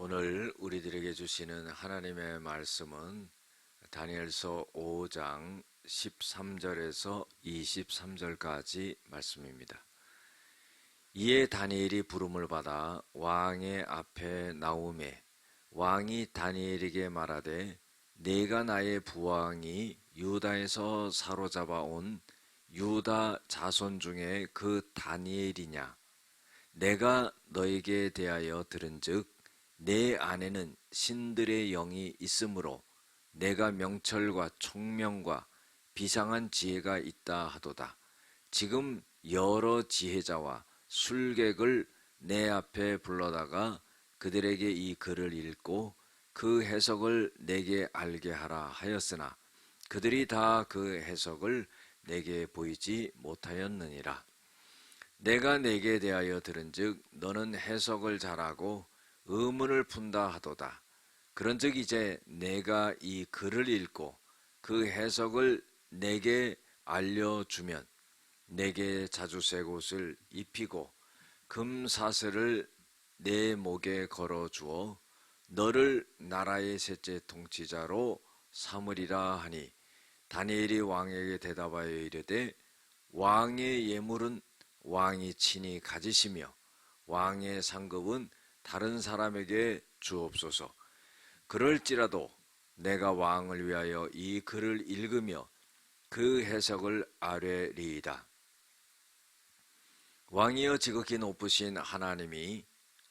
오늘 우리들에게 주시는 하나님의 말씀은 다니엘서 5장 13절에서 23절까지 말씀입니다. 이에 다니엘이 부름을 받아 왕의 앞에 나오매 왕이 다니엘에게 말하되 네가 나의 부왕이 유다에서 사로잡아 온 유다 자손 중에 그 다니엘이냐? 내가 너에게 대하여 들은즉 내 안에는 신들의 영이 있으므로 내가 명철과 총명과 비상한 지혜가 있다 하도다. 지금 여러 지혜자와 술객을 내 앞에 불러다가 그들에게 이 글을 읽고 그 해석을 내게 알게 하라 하였으나 그들이 다 그 해석을 내게 보이지 못하였느니라. 내가 내게 대하여 들은즉 너는 해석을 잘하고 의문을 푼다 하도다. 그런즉 이제 내가 이 글을 읽고 그 해석을 내게 알려주면 내게 자주색 옷을 입히고 금사슬을 내 목에 걸어주어 너를 나라의 셋째 통치자로 삼으리라 하니 다니엘이 왕에게 대답하여 이르되 왕의 예물은 왕이 친히 가지시며 왕의 상급은 다른 사람에게 주옵소서. 그럴지라도 내가 왕을 위하여 이 글을 읽으며 그 해석을 아뢰리이다. 왕이여 지극히 높으신 하나님이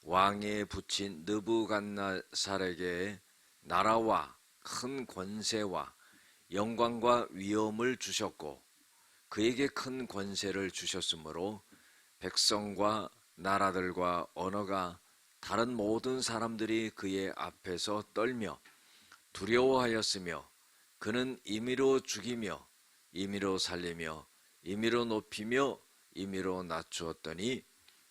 왕에 붙인 느부갓네살에게 나라와 큰 권세와 영광과 위엄을 주셨고 그에게 큰 권세를 주셨으므로 백성과 나라들과 언어가 다른 모든 사람들이 그의 앞에서 떨며 두려워하였으며 그는 임의로 죽이며 임의로 살리며 임의로 높이며 임의로 낮추었더니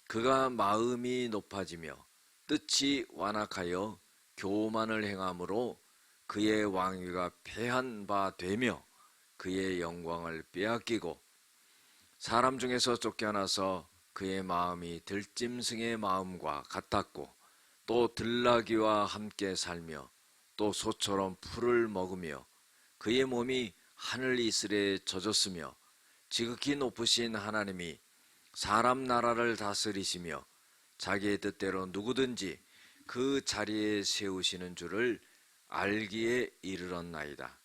그가 마음이 높아지며 뜻이 완악하여 교만을 행함으로 그의 왕위가 패한 바 되며 그의 영광을 빼앗기고 사람 중에서 쫓겨나서 그의 마음이 들짐승의 마음과 같았고 또 들나귀와 함께 살며 또 소처럼 풀을 먹으며 그의 몸이 하늘 이슬에 젖었으며 지극히 높으신 하나님이 사람 나라를 다스리시며 자기의 뜻대로 누구든지 그 자리에 세우시는 줄을 알기에 이르렀나이다.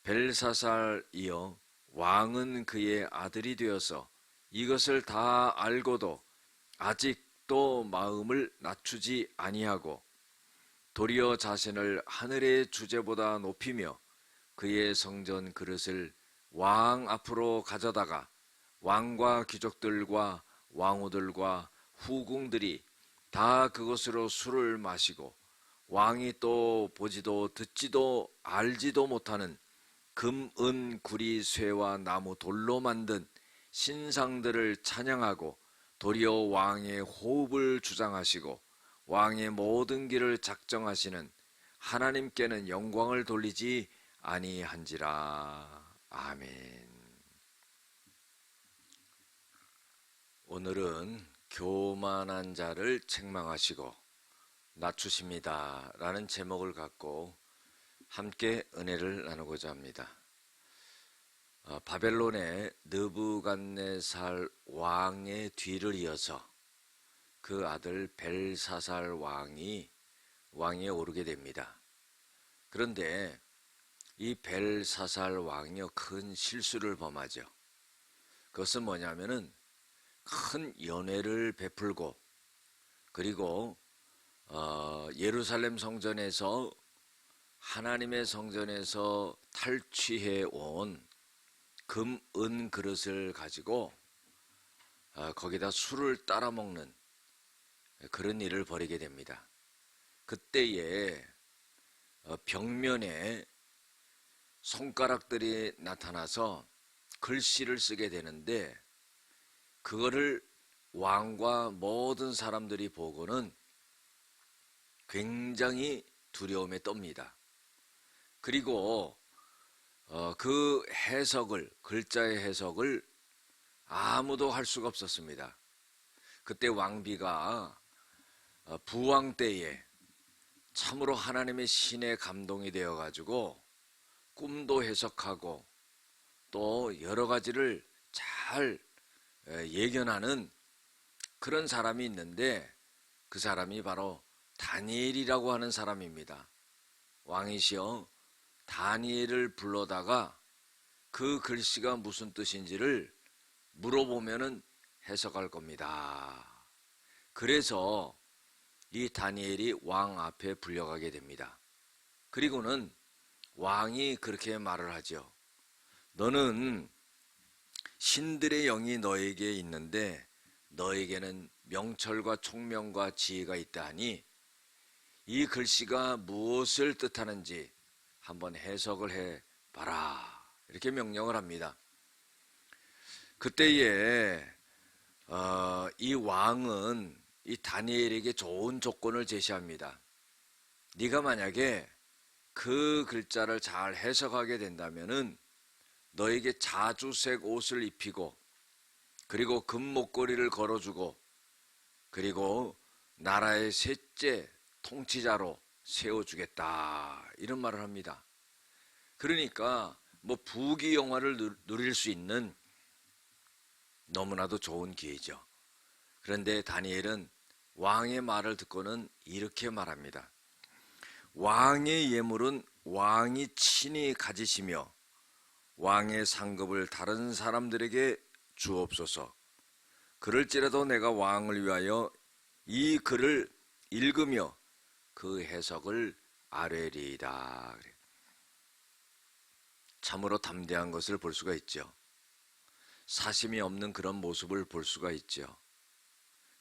벨사살이여 왕은 그의 아들이 되어서 이것을 다 알고도 아직도 마음을 낮추지 아니하고 도리어 자신을 하늘의 주제보다 높이며 그의 성전 그릇을 왕 앞으로 가져다가 왕과 귀족들과 왕후들과 후궁들이 다 그것으로 술을 마시고 왕이 또 보지도 듣지도 알지도 못하는 금, 은, 구리, 쇠와 나무, 돌로 만든 신상들을 찬양하고 도리어 왕의 호흡을 주장하시고 왕의 모든 길을 작정하시는 하나님께는 영광을 돌리지 아니한지라. 아멘. 오늘은 교만한 자를 책망하시고 낮추십니다 라는 제목을 갖고 함께 은혜를 나누고자 합니다. 바벨론의 느부갓네살 왕의 뒤를 이어서 그 아들 벨사살 왕이 왕위에 오르게 됩니다. 그런데 이 벨사살 왕이요 큰 실수를 범하죠. 그것은 뭐냐면은 큰 연회를 베풀고 그리고 예루살렘 성전에서 하나님의 성전에서 탈취해 온 금, 은 그릇을 가지고 거기다 술을 따라 먹는 그런 일을 벌이게 됩니다. 그때에 벽면에 손가락들이 나타나서 글씨를 쓰게 되는데 그거를 왕과 모든 사람들이 보고는 굉장히 두려움에 떱니다. 그리고 그 해석을, 글자의 해석을 아무도 할 수가 없었습니다. 그때 왕비가 부왕 때에 참으로 하나님의 신에 감동이 되어 가지고 꿈도 해석하고 또 여러 가지를 잘 예견하는 그런 사람이 있는데, 그 사람이 바로 다니엘이라고 하는 사람입니다. 왕이시여 다니엘을 불러다가 그 글씨가 무슨 뜻인지를 물어보면은 해석할 겁니다. 그래서 이 다니엘이 왕 앞에 불려가게 됩니다. 그리고는 왕이 그렇게 말을 하죠. 너는 신들의 영이 너에게 있는데 너에게는 명철과 총명과 지혜가 있다 하니 이 글씨가 무엇을 뜻하는지 한번 해석을 해봐라. 이렇게 명령을 합니다. 그때에 이 왕은 이 다니엘에게 좋은 조건을 제시합니다. 네가 만약에 그 글자를 잘 해석하게 된다면은 너에게 자주색 옷을 입히고 그리고 금목걸이를 걸어주고 그리고 나라의 셋째 통치자로 세워주겠다, 이런 말을 합니다. 그러니까 뭐 부귀영화를 누릴 수 있는 너무나도 좋은 기회죠. 그런데 다니엘은 왕의 말을 듣고는 이렇게 말합니다. 왕의 예물은 왕이 친히 가지시며 왕의 상급을 다른 사람들에게 주옵소서. 그럴지라도 내가 왕을 위하여 이 글을 읽으며 그 해석을 아뢰리이다. 참으로 담대한 것을 볼 수가 있죠. 사심이 없는 그런 모습을 볼 수가 있죠.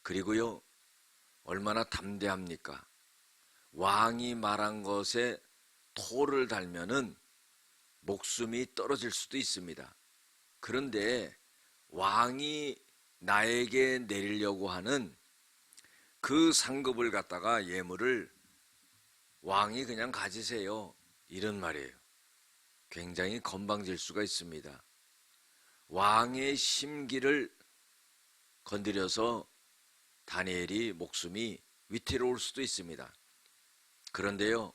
그리고요, 얼마나 담대합니까? 왕이 말한 것에 토를 달면은 목숨이 떨어질 수도 있습니다. 그런데 왕이 나에게 내리려고 하는 그 상급을 갖다가 예물을 왕이 그냥 가지세요, 이런 말이에요. 굉장히 건방질 수가 있습니다. 왕의 심기를 건드려서 다니엘이 목숨이 위태로울 수도 있습니다. 그런데요,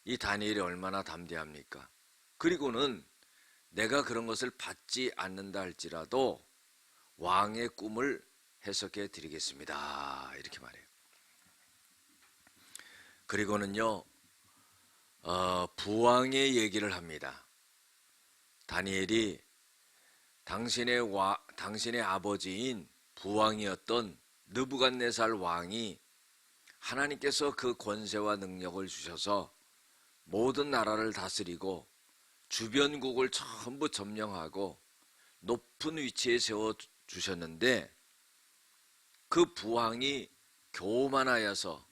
이 다니엘이 얼마나 담대합니까? 그리고는 내가 그런 것을 받지 않는다 할지라도 왕의 꿈을 해석해 드리겠습니다, 이렇게 말해요. 그리고는요, 부왕의 얘기를 합니다. 다니엘이 당신의 아버지인 부왕이었던 느부갓네살 왕이 하나님께서 그 권세와 능력을 주셔서 모든 나라를 다스리고 주변국을 전부 점령하고 높은 위치에 세워주셨는데 그 부왕이 교만하여서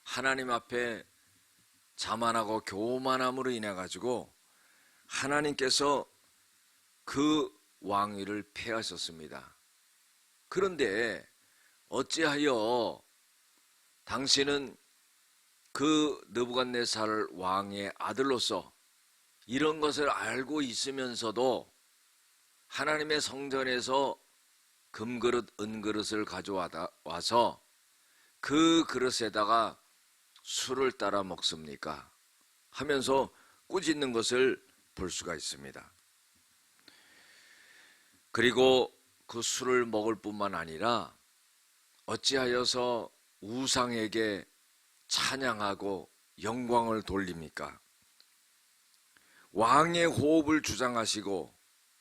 하나님 앞에 자만하고 교만함으로 인해 가지고 하나님께서 그 왕위를 폐하셨습니다. 그런데 어찌하여 당신은 그 느부갓네살 왕의 아들로서 이런 것을 알고 있으면서도 하나님의 성전에서 금그릇, 은그릇을 가져와서 그 그릇에다가 술을 따라 먹습니까? 하면서 꾸짖는 것을 볼 수가 있습니다. 그리고 그 술을 먹을 뿐만 아니라 어찌하여서 우상에게 찬양하고 영광을 돌립니까? 왕의 호흡을 주장하시고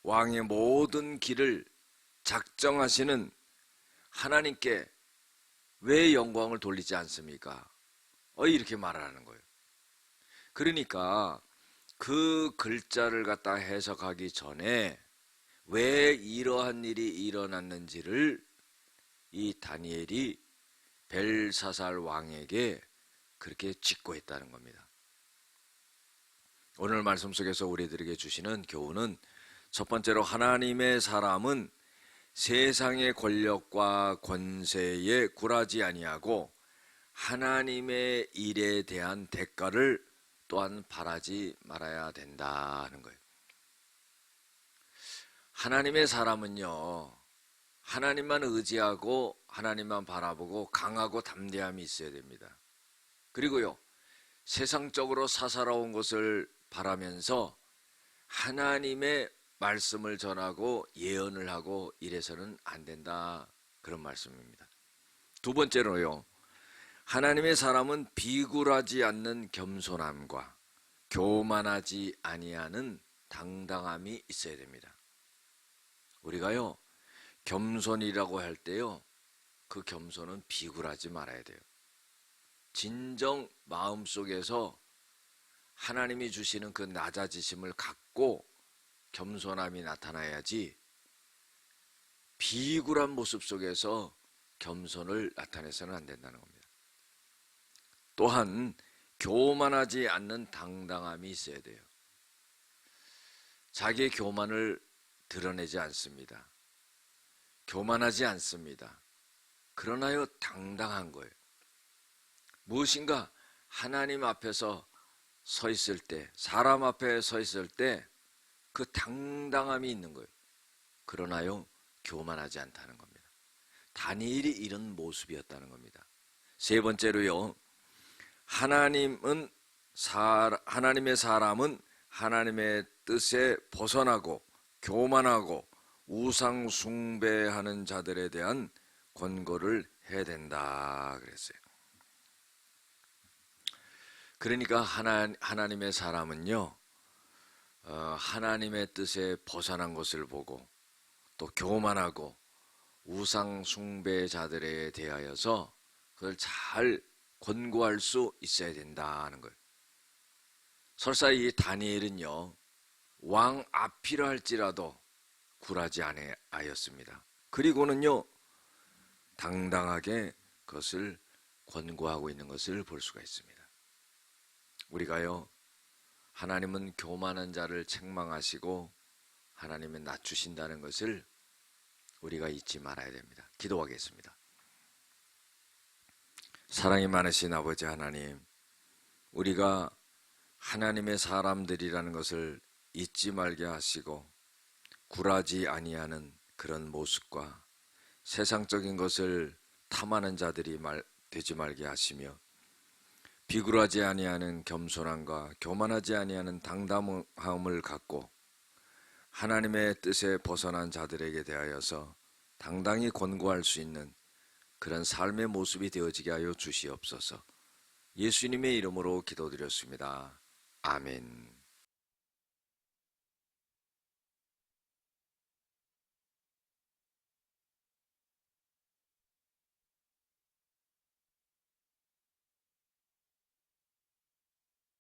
왕의 모든 길을 작정하시는 하나님께 왜 영광을 돌리지 않습니까? 이렇게 말하는 거예요. 그러니까 그 글자를 갖다 해석하기 전에 왜 이러한 일이 일어났는지를 이 다니엘이 벨사살 왕에게 그렇게 직고했다는 겁니다. 오늘 말씀 속에서 우리들에게 주시는 교훈은 첫 번째로 하나님의 사람은 세상의 권력과 권세에 굴하지 아니하고 하나님의 일에 대한 대가를 또한 바라지 말아야 된다는 거예요. 하나님의 사람은요, 하나님만 의지하고 하나님만 바라보고 강하고 담대함이 있어야 됩니다. 그리고요, 세상적으로 사사로운 것을 바라면서 하나님의 말씀을 전하고 예언을 하고 이래서는 안 된다, 그런 말씀입니다. 두 번째로요, 하나님의 사람은 비굴하지 않는 겸손함과 교만하지 아니하는 당당함이 있어야 됩니다. 우리가요, 겸손이라고 할 때요, 그 겸손은 비굴하지 말아야 돼요. 진정 마음속에서 하나님이 주시는 그 낮아지심을 갖고 겸손함이 나타나야지, 비굴한 모습 속에서 겸손을 나타내서는 안 된다는 겁니다. 또한 교만하지 않는 당당함이 있어야 돼요. 자기의 교만을 드러내지 않습니다. 교만하지 않습니다. 그러나요, 당당한 거예요. 무엇인가 하나님 앞에서 서 있을 때, 사람 앞에 서 있을 때 그 당당함이 있는 거예요. 그러나요, 교만하지 않다는 겁니다. 다니엘이 이런 모습이었다는 겁니다. 세 번째로요, 하나님의 사람은 하나님의 뜻에 벗어나고 교만하고 우상 숭배하는 자들에 대한 권고를 해야 된다 그랬어요. 그러니까 하나님의 사람은요, 하나님의 뜻에 벗어난 것을 보고 또 교만하고 우상 숭배자들에 대하여서 그걸 잘 권고할 수 있어야 된다는 거예요. 설사 이 다니엘은요, 왕 앞이라 할지라도 굴하지 아니하였습니다. 그리고는요, 당당하게 그것을 권고하고 있는 것을 볼 수가 있습니다. 우리가요, 하나님은 교만한 자를 책망하시고 하나님은 낮추신다는 것을 우리가 잊지 말아야 됩니다. 기도하겠습니다. 사랑이 많으신 아버지 하나님, 우리가 하나님의 사람들이라는 것을 잊지 말게 하시고 굴하지 아니하는 그런 모습과 세상적인 것을 탐하는 자들이 되지 말게 하시며 비굴하지 아니하는 겸손함과 교만하지 아니하는 당당함을 갖고 하나님의 뜻에 벗어난 자들에게 대하여서 당당히 권고할 수 있는 그런 삶의 모습이 되어지게 하여 주시옵소서. 예수님의 이름으로 기도드렸습니다. 아멘.